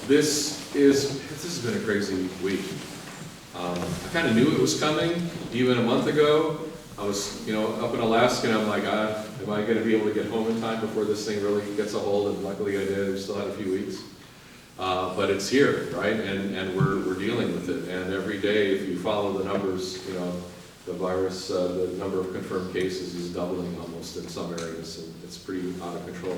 This has been a crazy week. I kind of knew it was coming even a month ago. I was, up in Alaska, and I'm like, am I going to be able to get home in time before this thing really gets a hold? And luckily I did. We still had a few weeks. But it's here, right? And we're dealing with it. And every day, if you follow the numbers, the virus, the number of confirmed cases is doubling almost in some areas, and it's pretty out of control.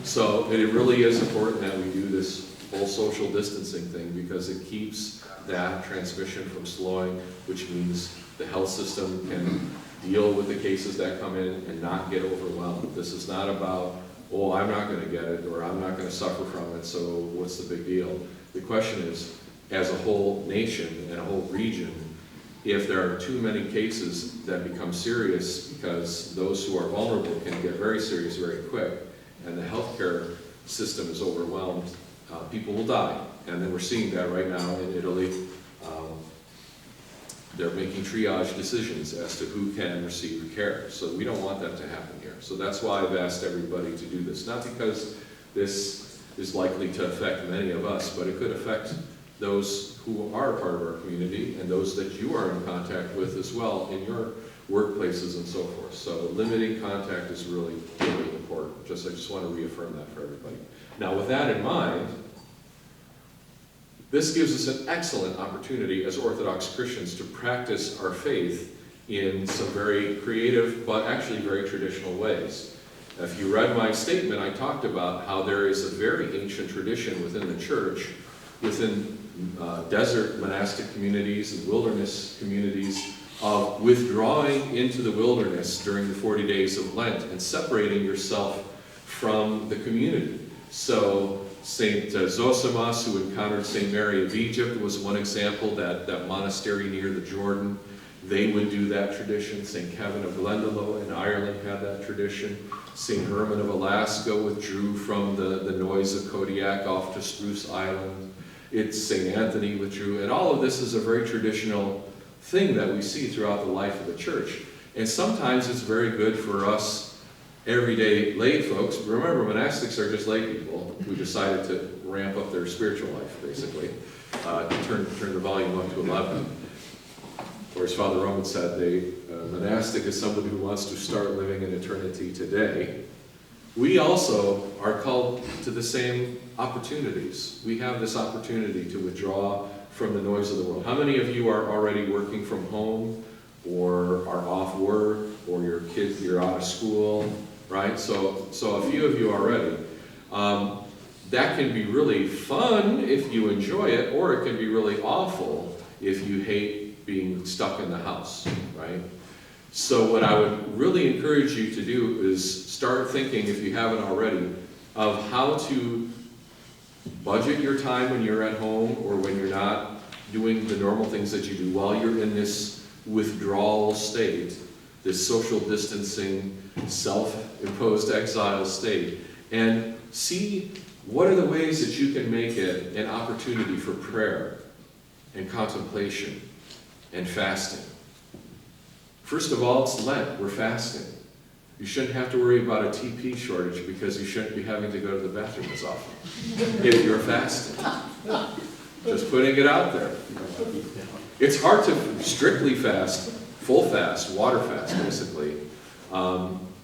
So it really is important that we do this whole social distancing thing, because it keeps that transmission from slowing, which means the health system can deal with the cases that come in and not get overwhelmed. This is not about, oh, I'm not going to get it, or I'm not going to suffer from it, so what's the big deal? The question is, as a whole nation and a whole region, if there are too many cases that become serious, because those who are vulnerable can get very serious very quick, and the healthcare system is overwhelmed, people will die. And then we're seeing that right now in Italy. They're making triage decisions as to who can receive care. So we don't want that to happen here. So that's why I've asked everybody to do this. Not because this is likely to affect many of us, but it could affect those who are part of our community and those that you are in contact with as well in your workplaces and so forth. So limiting contact is really, really important. I just want to reaffirm that for everybody. Now, with that in mind, this gives us an excellent opportunity as Orthodox Christians to practice our faith in some very creative, but actually very traditional ways. If you read my statement, I talked about how there is a very ancient tradition within the church, within desert monastic communities and wilderness communities, of withdrawing into the wilderness during the 40 days of Lent and separating yourself from the community. So Saint Zosimas, who encountered Saint Mary of Egypt, was one example. That monastery near the Jordan, they would do that tradition. Saint Kevin of Glendalough in Ireland had that tradition. Saint Herman of Alaska withdrew from the noise of Kodiak off to Spruce Island. It's Saint Anthony withdrew. And all of this is a very traditional thing that we see throughout the life of the church. And sometimes it's very good for us everyday lay folks. Remember, monastics are just lay people who decided to ramp up their spiritual life, basically. Turn the volume up to 11. Or as Father Roman said, monastic is somebody who wants to start living in eternity today. We also are called to the same opportunities. We have this opportunity to withdraw from the noise of the world. How many of you are already working from home, or are off work, or your kids, you're out of school, right? So a few of you already. That can be really fun if you enjoy it, or it can be really awful if you hate being stuck in the house, right? So what I would really encourage you to do is start thinking, if you haven't already, of how to budget your time when you're at home or when you're not doing the normal things that you do while you're in this withdrawal state, this social distancing, self-imposed exile state, and see what are the ways that you can make it an opportunity for prayer and contemplation and fasting. First of all, it's Lent. We're fasting. You shouldn't have to worry about a TP shortage because you shouldn't be having to go to the bathroom as often if you're fasting. Just putting it out there. It's hard to strictly fast, full fast, water fast, basically,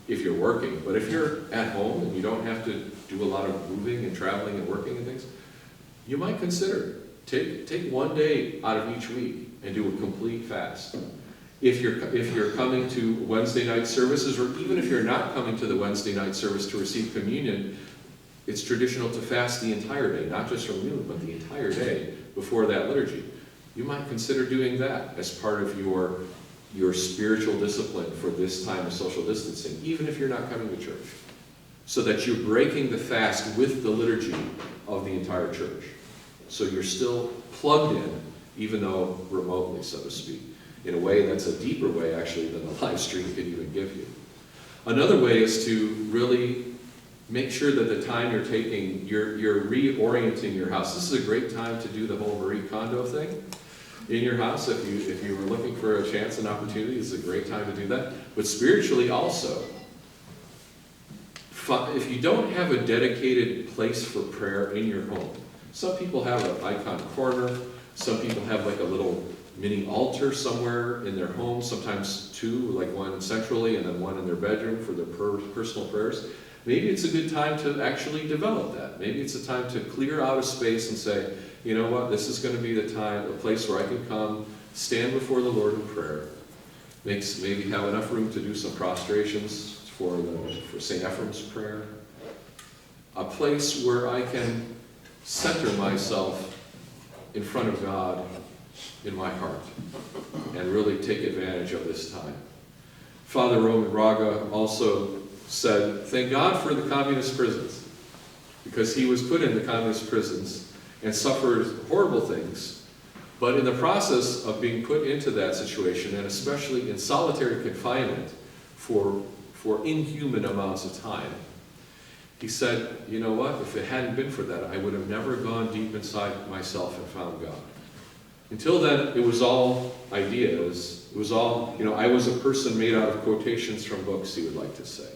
if you're working. But if you're at home and you don't have to do a lot of moving and traveling and working and things, you might consider take one day out of each week and do a complete fast. If you're coming to Wednesday night services, or even if you're not coming to the Wednesday night service to receive communion, it's traditional to fast the entire day, not just from noon, but the entire day before that liturgy. You might consider doing that as part of your spiritual discipline for this time of social distancing, even if you're not coming to church, so that you're breaking the fast with the liturgy of the entire church. So you're still plugged in, even though remotely, so to speak. In a way that's a deeper way, actually, than the live stream can even give you. Another way is to really make sure that the time you're taking, you're reorienting your house. This is a great time to do the whole Marie Kondo thing in your house. If you were looking for a chance and opportunity, it's a great time to do that. But spiritually also, if you don't have a dedicated place for prayer in your home, Some people have an icon corner. Some people have like a little mini altar somewhere in their home, sometimes two, like one centrally and then one in their bedroom for their personal prayers. Maybe it's a good time to actually develop that. Maybe it's a time to clear out a space and say, you know what, this is going to be the time, a place where I can come, stand before the Lord in prayer, maybe have enough room to do some prostrations for St. Ephraim's prayer, a place where I can center myself in front of God in my heart and really take advantage of this time. Father Roman Raga also said, thank God for the communist prisons, because he was put in the communist prisons and suffered horrible things, but in the process of being put into that situation, and especially in solitary confinement for inhuman amounts of time, he said, you know what, if it hadn't been for that, I would have never gone deep inside myself and found God. Until then, it was all ideas. It was all, I was a person made out of quotations from books, he would like to say.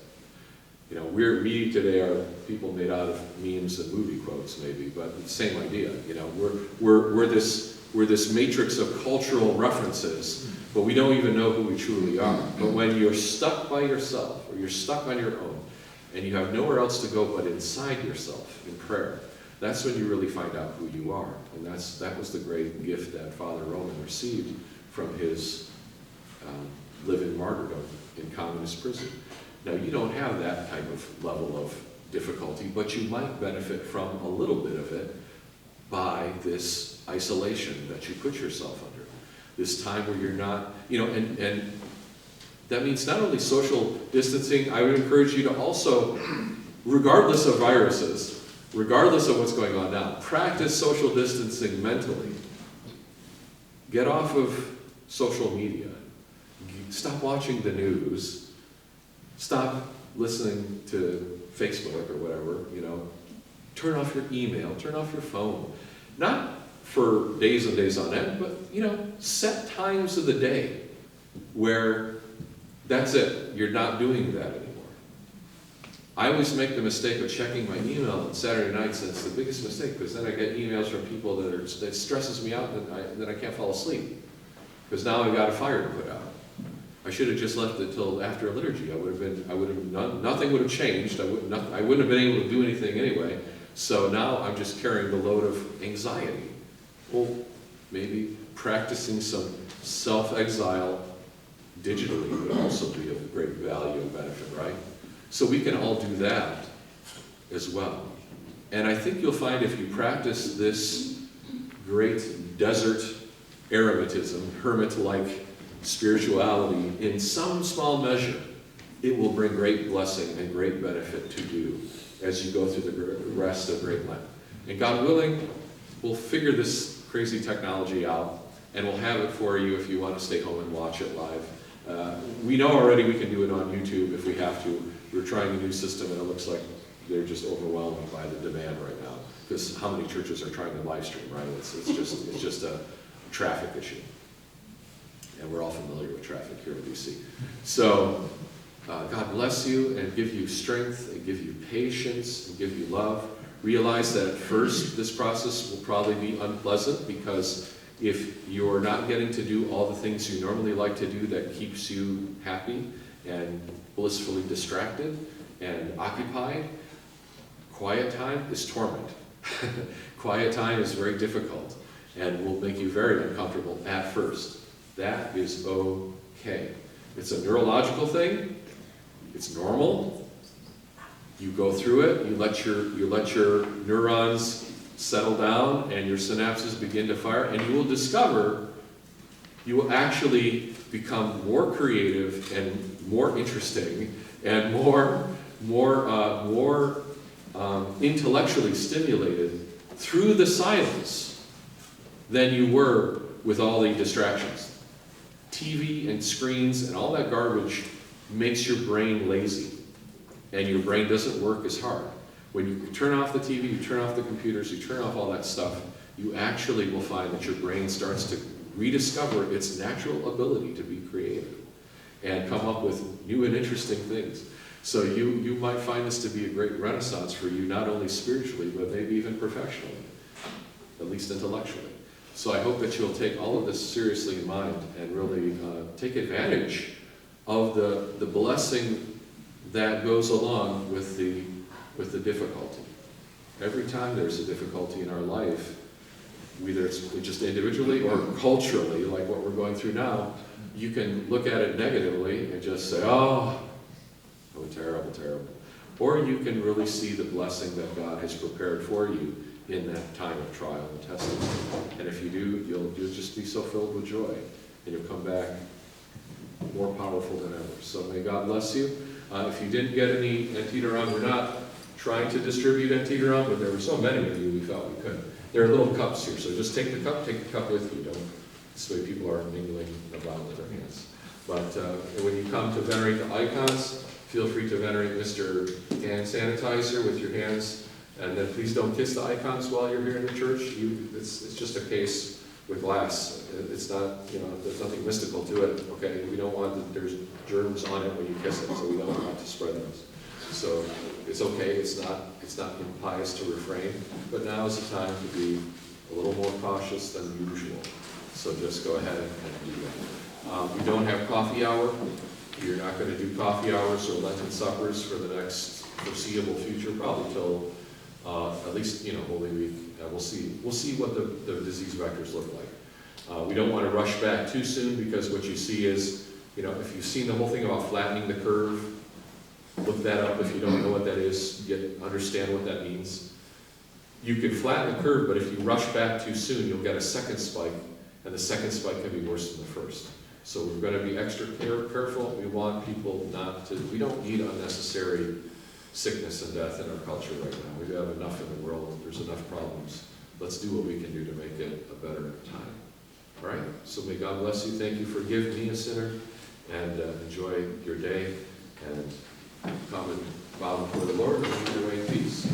We today are people made out of memes and movie quotes, maybe, but the same idea. We're this matrix of cultural references, but we don't even know who we truly are. But when you're stuck by yourself, or you're stuck on your own, and you have nowhere else to go but inside yourself in prayer, that's when you really find out who you are. And that was the great gift that Father Roman received from his living martyrdom in communist prison. Now, you don't have that type of level of difficulty, but you might benefit from a little bit of it by this isolation that you put yourself under. This time where you're not, and that means not only social distancing. I would encourage you to also, regardless of viruses, regardless of what's going on now, practice social distancing mentally. Get off of social media. Stop watching the news. Stop listening to Facebook or whatever, Turn off your email, turn off your phone. Not for days and days on end, but, set times of the day where that's it. You're not doing that anymore. I always make the mistake of checking my email on Saturday nights, and it's the biggest mistake, because then I get emails from people that stresses me out, and then I can't fall asleep, because now I've got a fire to put out. I should have just left it till after a liturgy. Nothing would have changed. I wouldn't have been able to do anything anyway. So now I'm just carrying the load of anxiety. Well, maybe practicing some self-exile digitally would also be of great value and benefit, right? So we can all do that as well. And I think you'll find if you practice this great desert eremitism, hermit-like spirituality in some small measure, it will bring great blessing and great benefit to you as you go through the rest of Great Lent. And God willing, we'll figure this crazy technology out, and we'll have it for you if you want to stay home and watch it live. We know already we can do it on YouTube if we have to. We're trying a new system, and it looks like they're just overwhelmed by the demand right now, because how many churches are trying to live stream, right? It's just a traffic issue. And we're all familiar with traffic here in DC. So God bless you and give you strength and give you patience and give you love. Realize that at first this process will probably be unpleasant, because if you're not getting to do all the things you normally like to do that keeps you happy and blissfully distracted and occupied, quiet time is torment. Quiet time is very difficult and will make you very uncomfortable at first. That is okay. It's a neurological thing. It's normal. You go through it. You let your neurons settle down and your synapses begin to fire, and you will discover you will actually become more creative and more interesting and more intellectually stimulated through the silence than you were with all the distractions. TV and screens and all that garbage makes your brain lazy, and your brain doesn't work as hard. When you turn off the TV, you turn off the computers, you turn off all that stuff, you actually will find that your brain starts to rediscover its natural ability to be creative and come up with new and interesting things. So you might find this to be a great renaissance for you, not only spiritually, but maybe even professionally. at least intellectually. So I hope that you'll take all of this seriously in mind and really take advantage of the blessing that goes along with the difficulty. Every time there's a difficulty in our life, whether it's just individually or culturally, like what we're going through now, you can look at it negatively and just say, oh, terrible, terrible. Or you can really see the blessing that God has prepared for you in that time of trial and testing. And if you do, you'll just be so filled with joy, and you'll come back more powerful than ever. So may God bless you. If you didn't get any Antiterum, we're not trying to distribute Antiterum, but there were so many of you we felt we could. There are little cups here, so just take the cup with you. This way people aren't mingling about with their hands. But when you come to venerate the icons, feel free to venerate Mr. Hand Sanitizer with your hands. And then please don't kiss the icons while you're here in the church. It's just a case with glass. It's not, there's nothing mystical to it. Okay, we don't want there's germs on it when you kiss it, so we don't want to spread those. So it's okay. It's not impious to refrain. But now is the time to be a little more cautious than usual. So just go ahead and do that. We don't have coffee hour. You're not going to do coffee hours or Lenten suppers for the next foreseeable future, probably till at least, Holy Week. We'll see what the disease vectors look like. We don't want to rush back too soon, because what you see is, if you've seen the whole thing about flattening the curve, look that up. If you don't know what that is, understand what that means. You can flatten the curve, but if you rush back too soon, you'll get a second spike, and the second spike can be worse than the first. So we're going to be extra careful. We want people we don't need unnecessary sickness and death in our culture right now. We have enough in the world. There's enough problems. Let's do what we can do to make it a better time. All right? So may God bless you. Thank you for giving me a sinner, and enjoy your day, and come and bow before the Lord and lead your way in peace.